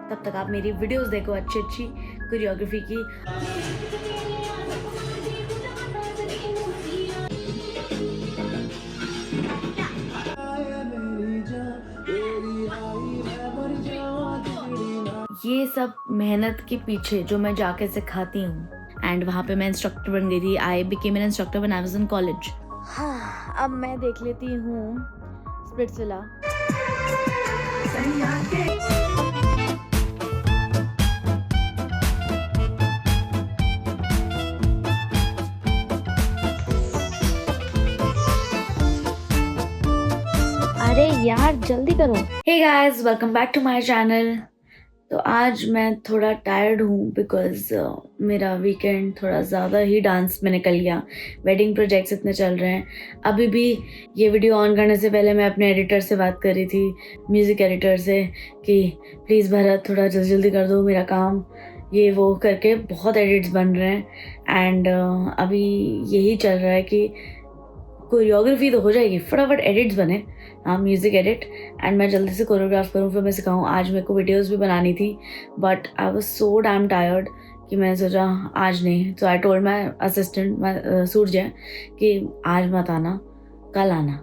तब तक आप मेरी वीडियोस देखो अच्छी अच्छी कोरियोग्राफी की। ये सब मेहनत के पीछे जो मैं जाके सिखाती हूँ एंड वहाँ पे मैं इंस्ट्रक्टर बन गई थी। I became an instructor when I was in college. हाँ, अब मैं देख लेती हूँ स्प्लिट्सविला। अरे यार जल्दी करो। Hey guys, welcome back to my channel. तो आज मैं थोड़ा टायर्ड हूँ बिकॉज मेरा वीकेंड थोड़ा ज़्यादा ही डांस में निकल गया। वेडिंग प्रोजेक्ट्स इतने चल रहे हैं। अभी भी ये वीडियो ऑन करने से पहले मैं अपने एडिटर से बात कर रही थी, म्यूज़िक एडिटर से, कि प्लीज़ भरत थोड़ा जल्दी जल्दी कर दो मेरा काम, ये वो करके बहुत एडिट्स बन रहे हैं। एंड अभी यही चल रहा है कि कोरियोग्राफी तो हो जाएगी, फटाफट एडिट्स बने, हाँ म्यूज़िक एडिट, एंड मैं जल्दी से कोरियोग्राफ करूँ, फिर मैं सिखाऊँ। आज मेरे को वीडियोस भी बनानी थी but I was so damn tired कि मैंने सोचा आज नहीं। तो आई टोल्ड माई असिस्टेंट सूरज कि आज मत आना, कल आना,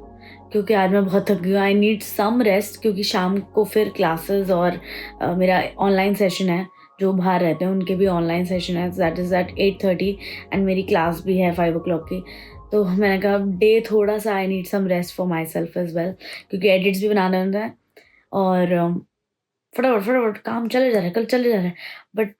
क्योंकि आज मैं बहुत थक गई हूँ। आई नीड सम रेस्ट, क्योंकि शाम को फिर क्लासेस और मेरा ऑनलाइन सेशन है। जो बाहर रहते हैं उनके भी ऑनलाइन सेशन है, दैट इज़ एट 8:30 एंड मेरी क्लास भी है 5 o'clock की। तो मैंने कहा डे थोड़ा सा I need some rest for myself as well, क्योंकि एडिट्स भी बनाने होता है और फटाफट फटाफट काम चले जा रहा है, कल चले जा रहा है। But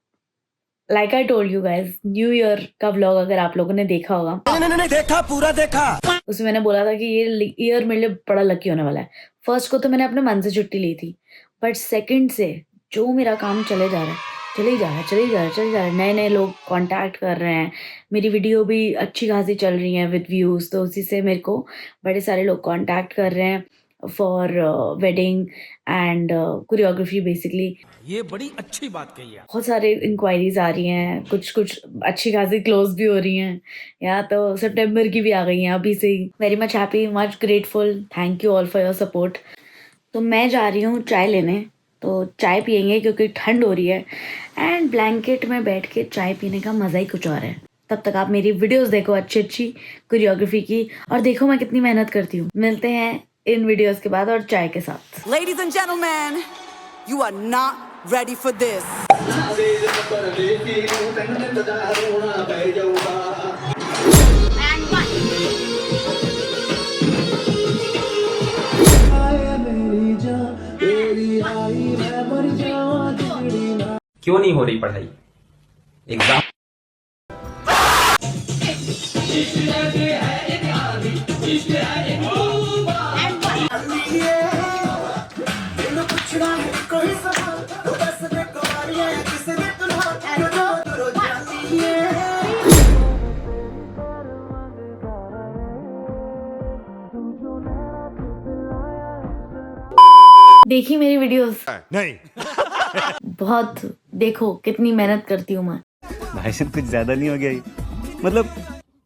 like I told you guys, new year का व्लॉग अगर आप लोगों ने देखा होगा, नहीं देखा, पूरा देखा। उसमें मैंने बोला था कि ये ईयर मेरे लिए बड़ा लकी होने वाला है। फर्स्ट को तो मैंने अपने मन से छुट्टी ली थी, बट सेकंड से जो मेरा काम चले जा रहा है, चले जा रहा है, चले जा रहा है, चले जा रहा है, नए नए लोग कांटेक्ट कर रहे हैं, मेरी वीडियो भी अच्छी खासी चल रही है विद व्यूज़, तो उसी से मेरे को बड़े सारे लोग कांटेक्ट कर रहे हैं for wedding and choreography basically. ये बड़ी अच्छी बात कही है। बहुत सारे इंक्वायरीज आ रही हैं, कुछ कुछ अच्छी खासी क्लोज भी हो रही हैं, या तो सितंबर की भी आ गई हैं अभी से ही। Very much happy, much grateful, thank you all for your support. तो मैं जा रही हूँ चाय लेने, तो चाय पियेंगे क्योंकि ठंड हो रही है एंड ब्लैंकेट में बैठ के चाय पीने का मज़ा ही कुछ और है। तब तक आप मेरी वीडियोस देखो अच्छी अच्छी कोरियोग्राफी की, और देखो मैं कितनी मेहनत करती हूँ। मिलते हैं इन वीडियोस के बाद और चाय के साथ। Ladies and gentlemen, you are not ready for this. क्यों नहीं हो रही पढ़ाई? एग्जाम देखी मेरी वीडियोस? नहीं। बहुत देखो कितनी मेहनत करती हूँ मैं। भाई साहब कुछ ज्यादा नहीं हो गया ये? मतलब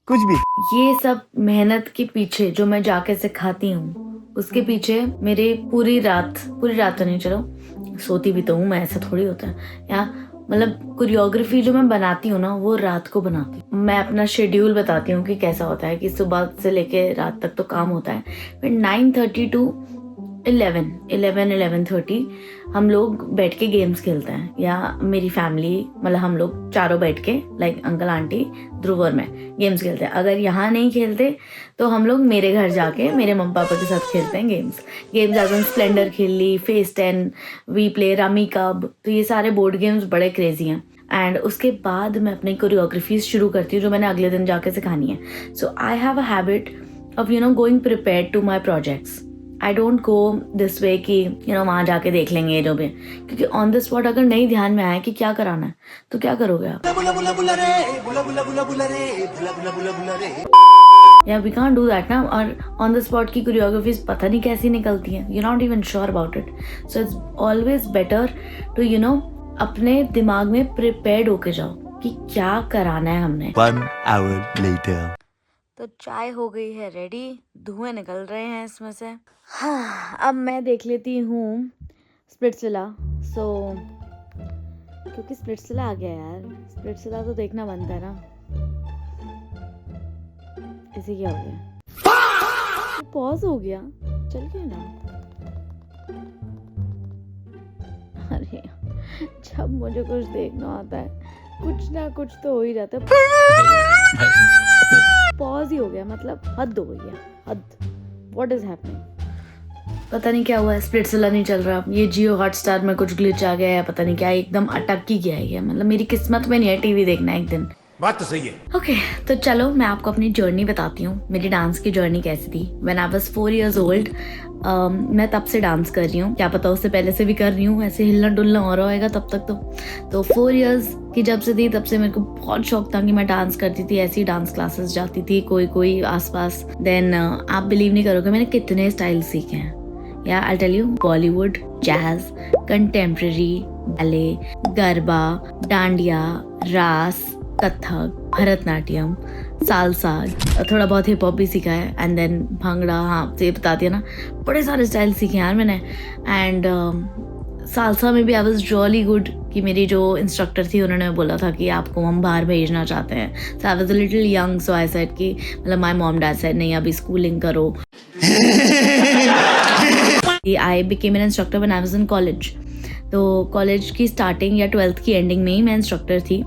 कुछ भी। ये सब मेहनत के पीछे जो मैं जाके सिखाती हूँ, उसके पीछे मेरे पूरी रात तो नहीं, चलो सोती भी तो हूँ मैं, ऐसा थोड़ी होता है। या मतलब कोरियोग्राफी जो मैं बनाती हूँ ना, वो रात को बनाती हूँ। मैं अपना शेड्यूल बताती हूँ कि कैसा होता है, कि सुबह से लेके रात तक तो काम होता है, फिर 9:30 to 11:30 हम लोग बैठ के गेम्स खेलते हैं, या मेरी फैमिली, मतलब हम लोग चारों बैठ के, लाइक अंकल आंटी ध्रुव और मैं, गेम्स खेलते हैं। अगर यहाँ नहीं खेलते तो हम लोग मेरे घर जाके मेरे मम्मी पापा के साथ खेलते हैं गेम्स। एज स्प्लेंडर खेल ली, फेस 10, वी प्ले, रमी कब, तो ये सारे बोर्ड गेम्स बड़े क्रेजी हैं। एंड उसके बाद मैं अपनी कोरियोग्राफीज शुरू करती हूँ जो मैंने अगले दिन जाके सिखानी है। So I have a habit of going prepared to my projects. I don't go this way कि वहाँ जाके देख लेंगे जो भी, क्योंकि ऑन द स्पॉट अगर नहीं ध्यान में आया कि क्या कराना है तो क्या करोगे आप? या वी कांट डू दैट ना। और ऑन द स्पॉट की कोरियोग्राफीज पता नहीं कैसी निकलती हैं, you not even sure about it. So it's always better to अपने दिमाग में प्रिपेयर्ड होके जाओ कि क्या कराना है हमने। 1 hour later. तो चाय हो गई है रेडी, धुएं निकल रहे हैं इसमें से। हाँ, अब मैं देख लेती हूँ स्प्लिट्सविला। सो क्योंकि स्प्लिट्सविला आ गया यार, स्प्लिट्सविला तो देखना बनता है ना। इसे क्या हो गया, पॉज हो गया, चल गया ना। अरे जब मुझे कुछ देखना आता है कुछ ना कुछ तो हो ही जाता है। पॉज ही हो गया, मतलब हद हो गई है, हद। What is happening? पता नहीं क्या हुआ है, स्प्लिट्सविला नहीं चल रहा। ये जियो हॉटस्टार में कुछ ग्लिच आ गया है, पता नहीं क्या, एकदम अटक ही गया है। मतलब मेरी किस्मत में नहीं है टीवी देखना एक दिन। बात तो सही है। ओके, तो चलो मैं आपको अपनी जर्नी बताती हूँ, मेरी डांस की जर्नी कैसी थी। When I was 4 years old, मैं तब से डांस कर रही हूँ, क्या पता उससे पहले से भी कर रही हूँ, ऐसे हिलना डुलना हो रहा होगा तब तक तो 4 years की जब से थी तब से मेरे को बहुत शौक था कि मैं डांस करती थी। ऐसी डांस क्लासेस जाती थी कोई आसपास। देन आप बिलीव नहीं करोगे मैंने कितने स्टाइल सीखे हैं। या I tell you, Bollywood, jazz, contemporary, ballet, garba, dandiya, raas, Kathak, Bharatanatyam, salsa, थोड़ा बहुत हिप हॉप भी सीखा है, एंड देन भांगड़ा। हाँ, ये बता दिया ना, बड़े सारे स्टाइल सीखे यार मैंने। एंड सालसा में भी आई वाज रियली गुड कि मेरी जो इंस्ट्रक्टर थी उन्होंने बोला था कि आपको हम बाहर भेजना चाहते हैं। So I was a little young, so I said कि मतलब माय मॉम डैड सेड नहीं अभी स्कूलिंग करो। I became an instructor when I was in college. तो कॉलेज की स्टार्टिंग या 12th की एंडिंग में ही मैं इंस्ट्रक्टर थी।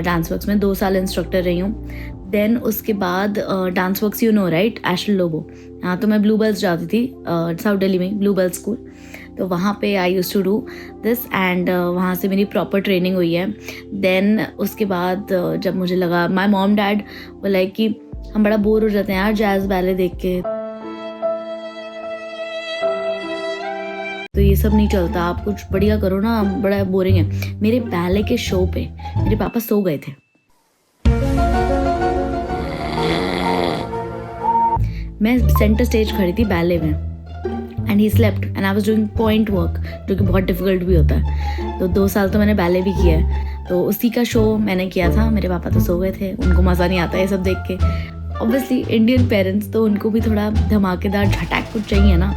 डांस वर्क्स में 2 साल इंस्ट्रक्टर रही हूँ। देन उसके बाद dance works you know right, Ashley Lobo, हाँ, तो मैं ब्लू बेल्स जाती थी साउथ दिल्ली में, ब्लू बेल्स स्कूल। तो वहाँ पे I used to do this and वहाँ से मेरी प्रॉपर ट्रेनिंग हुई है। देन उसके बाद जब मुझे लगा, माय मॉम डैड बोला कि हम बड़ा बोर हो जाते हैं यार जैज बैले देख के, तो ये सब नहीं चलता, आप कुछ बढ़िया करो ना, बड़ा बोरिंग है। मेरे बैले के शो पे मेरे पापा सो गए थे। मैं सेंटर स्टेज खड़ी थी बैले में and he slept and I was doing point work, जो कि बहुत डिफिकल्ट भी होता है। तो 2 साल तो मैंने बैले भी किया है, तो उसी का शो मैंने किया था। मेरे पापा तो सो गए थे, उनको मज़ा नहीं आता ये सब देख के। ऑब्वियसली इंडियन पेरेंट्स, तो उनको भी थोड़ा धमाकेदार झटक कुछ चाहिए ना।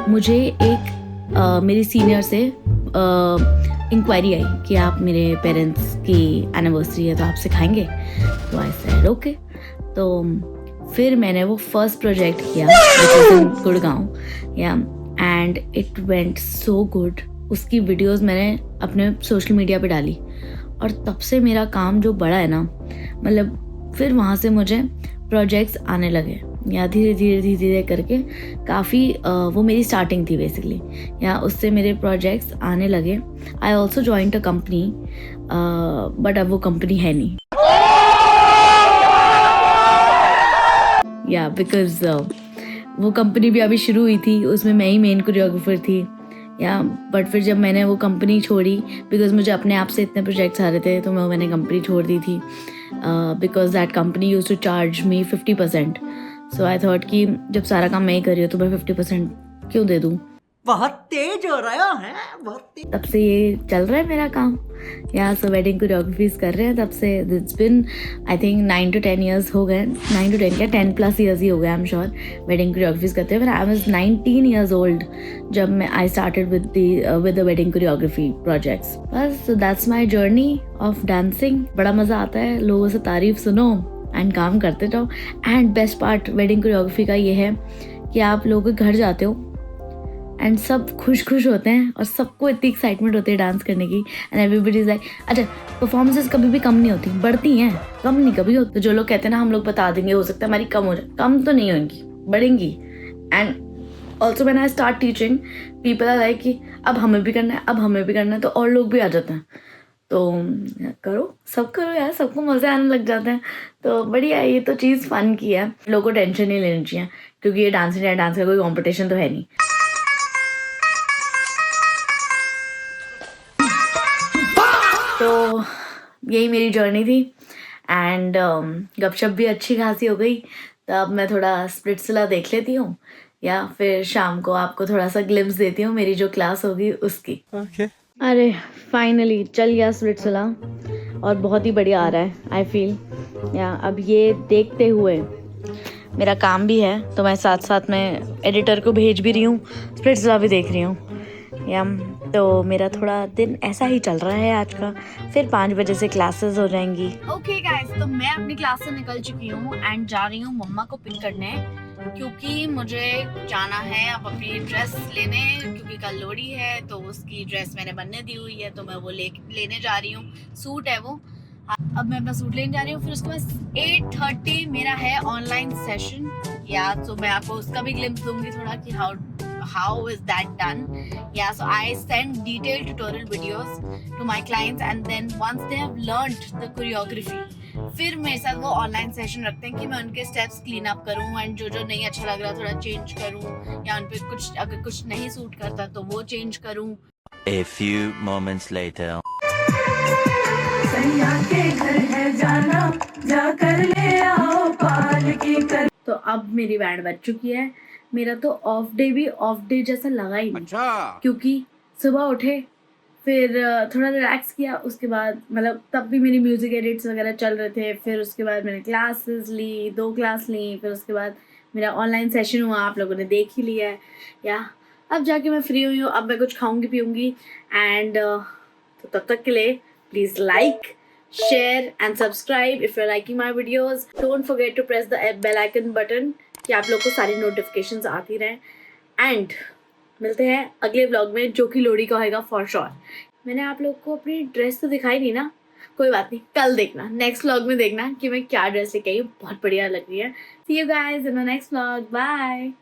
मुझे एक मेरी सीनियर से इंक्वायरी आई कि आप मेरे पेरेंट्स की एनिवर्सरी है तो आप सिखाएंगे। तो आई सेड ओके। तो फिर मैंने वो फर्स्ट प्रोजेक्ट किया गुड़गांव, या and it went so good. उसकी वीडियोस मैंने अपने सोशल मीडिया पे डाली और तब से मेरा काम जो बढ़ा है ना, मतलब फिर वहाँ से मुझे प्रोजेक्ट्स आने लगे, या धीरे धीरे करके काफ़ी वो मेरी स्टार्टिंग थी बेसिकली, या उससे मेरे प्रोजेक्ट्स आने लगे। I also joint a company, but अब वो कंपनी है नहीं, या बिकॉज वो कंपनी भी अभी शुरू हुई थी, उसमें मैं ही मेन कोरियोग्राफर थी, या बट फिर जब मैंने वो कंपनी छोड़ी बिकॉज मुझे अपने आप से इतने प्रोजेक्ट्स आ रहे थे, तो मैंने कंपनी छोड़ दी थी because that company used to charge me 50%। So I thought कि जब सारा काम मैं ही कर रही हूँ तो मैं 50% क्यों दे दूँ। बहुत तेज हो रहा है, बहुत तेज। तब से ये चल रहा है मेरा काम, यहाँ सो वेडिंग कोरियोग्राफीज कर रहे हैं तब से। It's been I think 9 to 10 years हो गए, 9 to 10 क्या 10+ years ही हो गए I am sure wedding choreographies करते हुए। आई वाज 19 years old जब मैं I started with the wedding choreography projects. बस so that's my journey of dancing. बड़ा मज़ा आता है, लोगों से तारीफ सुनो एंड काम करते जाओ। And best part wedding choreography का ये है कि आप लोगों के घर जाते हो एंड सब खुश होते हैं और सबको इतनी एक्साइटमेंट होती है डांस करने की, एंड एवरीबडी इज लाइक, अच्छा परफॉर्मेंसेस कभी भी कम नहीं होती, बढ़ती हैं, कम नहीं कभी होती। तो जो लोग कहते हैं ना हम लोग बता देंगे, हो सकता है हमारी कम हो जाए, कम तो नहीं होंगी, बढ़ेंगी। And also when I start teaching people are like कि अब हमें भी करना है, अब हमें भी करना है, तो और लोग भी आ जाते हैं। तो करो, सब करो यार, सबको मज़े आने लग जाते हैं। तो बढ़िया, ये तो चीज़ फन की है, लोगों को टेंशन नहीं लेनी चाहिए क्योंकि ये डांस इंडिया डांस का कोई कॉम्पिटिशन तो है नहीं। तो यही मेरी जर्नी थी एंड गपशप भी अच्छी खासी हो गई। तो अब मैं थोड़ा स्प्लिट्सविला देख लेती हूँ, या फिर शाम को आपको थोड़ा सा ग्लिम्स देती हूँ मेरी जो क्लास होगी उसकी। अरे फाइनली चल गया स्प्लिट्सविला और बहुत ही बढ़िया आ रहा है आई फील। या अब ये देखते हुए मेरा काम भी है, तो मैं साथ साथ में एडिटर को भेज भी रही हूँ, स्प्लिट्सविला भी देख रही हूँ। या तो मेरा थोड़ा दिन ऐसा ही चल रहा है आज का। फिर 5 बजे से क्लासेस हो जाएंगी। ओके गाइस, तो मैं अपनी क्लास से निकल चुकी हूँ एंड जा रही हूँ मम्मा को पिक करने, क्योंकि मुझे जाना है अब अपनी ड्रेस लेने, क्योंकि कल लोहड़ी है तो उसकी ड्रेस मैंने बनने दी हुई है, तो मैं वो लेने जा रही हूँ। सूट है वो, अब मैं अपना सूट लेने जा रही हूँ। फिर उसके बाद 8:30 मेरा है ऑनलाइन सेशन, या तो मैं आपको उसका भी ग्लिम्स दूंगी थोड़ा कि how is that done. Yeah, so I send detailed tutorial videos to my clients and then once they have learned the choreography, फिर मेरे साथ वो ऑनलाइन सेशन रखते हैं कि मैं उनके स्टेप्स क्लीन अप करूँ एंड जो नहीं अच्छा लग रहा थोड़ा चेंज करूँ, या उन पे कुछ अगर कुछ नहीं सूट करता तो वो चेंज करूँ। A few moments later. तो अब मेरी बैंड बज चुकी है। मेरा तो ऑफ डे भी ऑफ डे जैसा लगा ही नहीं, क्योंकि सुबह उठे, फिर थोड़ा रिलैक्स किया, उसके बाद मतलब तब भी मेरी म्यूज़िक एडिट्स वगैरह चल रहे थे। फिर उसके बाद मैंने क्लासेस ली, 2 क्लास ली, फिर उसके बाद मेरा ऑनलाइन सेशन हुआ, आप लोगों ने देख ही लिया है। या अब जाके मैं फ्री हुई हूँ, अब मैं कुछ खाऊंगी पीऊँगी एंड तो तब तक के लिए please like, share and subscribe if you're liking my videos. Don't forget to press the bell icon button कि आप लोग को सारी notifications आती रहें। एंड मिलते हैं अगले व्लॉग में, जो कि लोहड़ी का होएगा फॉर श्योर। मैंने आप लोग को अपनी ड्रेस तो दिखाई नहीं ना, कोई बात नहीं, कल देखना, नेक्स्ट व्लॉग में देखना कि मैं क्या ड्रेस लेके आई हूँ, बहुत बढ़िया लग रही है। See you guys in the next vlog. Bye.